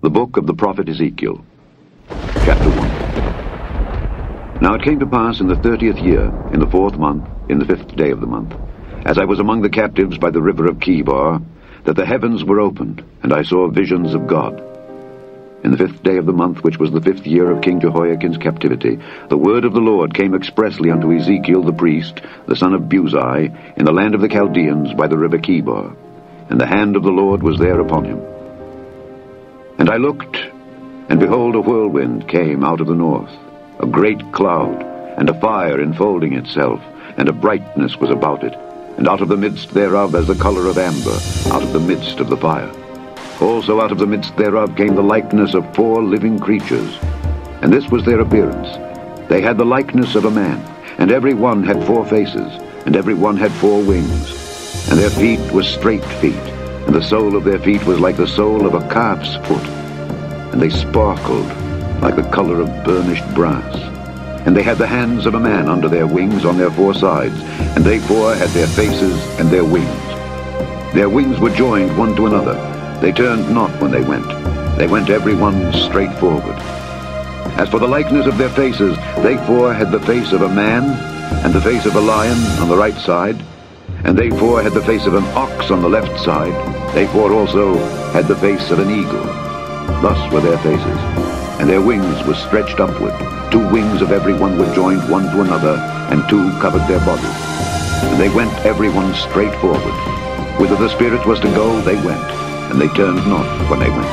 The book of the prophet Ezekiel, chapter 1. Now it came to pass in the 30th year, in the 4th month, in the 5th day of the month, as I was among the captives by the river of Chebar, that the heavens were opened, and I saw visions of God. In the 5th day of the month, which was the 5th year of King Jehoiachin's captivity, the word of the Lord came expressly unto Ezekiel the priest, the son of Buzi, in the land of the Chaldeans by the river Chebar, and the hand of the Lord was there upon him. And I looked, and behold, a whirlwind came out of the north, a great cloud, and a fire enfolding itself, and a brightness was about it, and out of the midst thereof as the color of amber, out of the midst of the fire. Also out of the midst thereof came the likeness of 4 living creatures, and this was their appearance. They had the likeness of a man, and every one had 4 faces, and every one had 4 wings, and their feet were straight feet, and the sole of their feet was like the sole of a calf's foot, and they sparkled like the color of burnished brass. And they had the hands of a man under their wings on their 4 sides, and they 4 had their faces and their wings. Their wings were joined one to another. They turned not when they went. They went every one straight forward. As for the likeness of their faces, they 4 had the face of a man, and the face of a lion on the right side, and they 4 had the face of an ox on the left side. They 4 also had the face of an eagle. Thus were their faces, and their wings were stretched upward. 2 wings of every one were joined one to another, and 2 covered their bodies. And they went every one straight forward. Whither the Spirit was to go, they went, and they turned not when they went.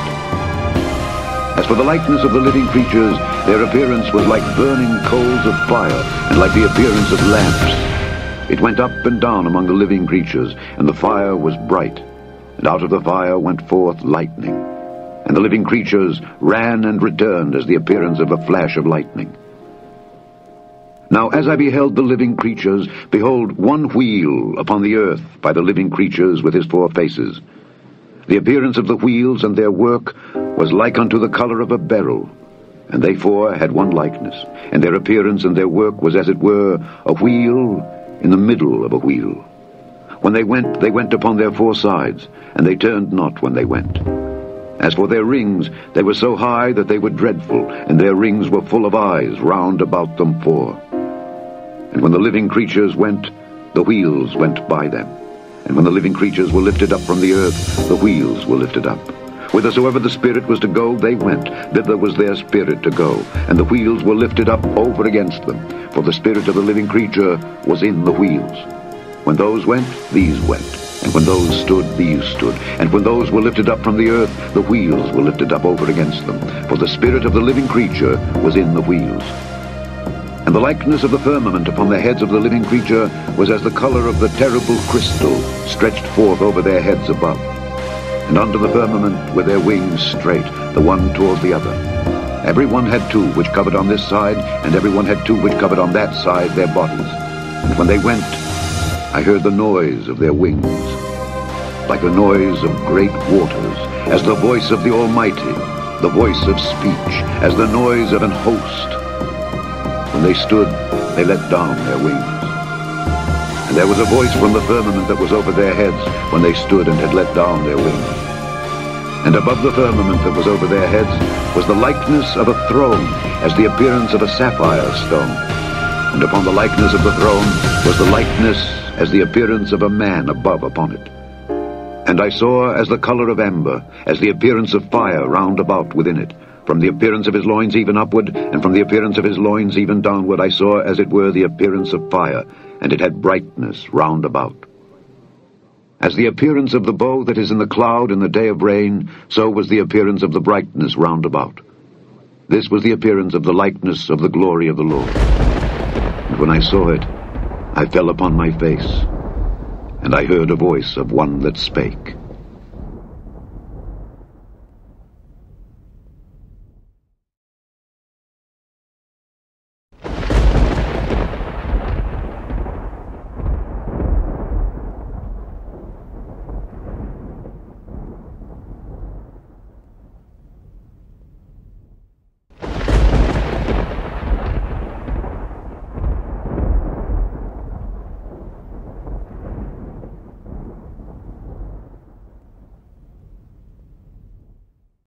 As for the likeness of the living creatures, their appearance was like burning coals of fire, and like the appearance of lamps. It went up and down among the living creatures, and the fire was bright, and out of the fire went forth lightning. And the living creatures ran and returned as the appearance of a flash of lightning. Now as I beheld the living creatures, behold, one wheel upon the earth by the living creatures with his 4 faces. The appearance of the wheels and their work was like unto the color of a beryl, and they 4 had one likeness, and their appearance and their work was as it were a wheel in the middle of a wheel. When they went upon their 4 sides, and they turned not when they went. As for their rings, they were so high that they were dreadful, and their rings were full of eyes round about them 4. And when the living creatures went, the wheels went by them. And when the living creatures were lifted up from the earth, the wheels were lifted up. Whithersoever the Spirit was to go, they went. Thither was their spirit to go. And the wheels were lifted up over against them. For the spirit of the living creature was in the wheels. When those went, these went. And when those stood, these stood. And when those were lifted up from the earth, the wheels were lifted up over against them. For the spirit of the living creature was in the wheels. And the likeness of the firmament upon the heads of the living creature was as the color of the terrible crystal stretched forth over their heads above. And under the firmament were their wings straight, the one toward the other. Every one had 2 which covered on this side, and every one had 2 which covered on that side their bodies. And when they went, I heard the noise of their wings, like the noise of great waters, as the voice of the Almighty, the voice of speech, as the noise of an host. When they stood, they let down their wings. And there was a voice from the firmament that was over their heads when they stood and had let down their wings. And above the firmament that was over their heads was the likeness of a throne, as the appearance of a sapphire stone. And upon the likeness of the throne was the likeness as the appearance of a man above upon it. And I saw as the color of amber, as the appearance of fire round about within it. From the appearance of his loins even upward, and from the appearance of his loins even downward, I saw as it were the appearance of fire, and it had brightness round about. As the appearance of the bow that is in the cloud in the day of rain, so was the appearance of the brightness round about. This was the appearance of the likeness of the glory of the Lord. And when I saw it, I fell upon my face, and I heard a voice of one that spake.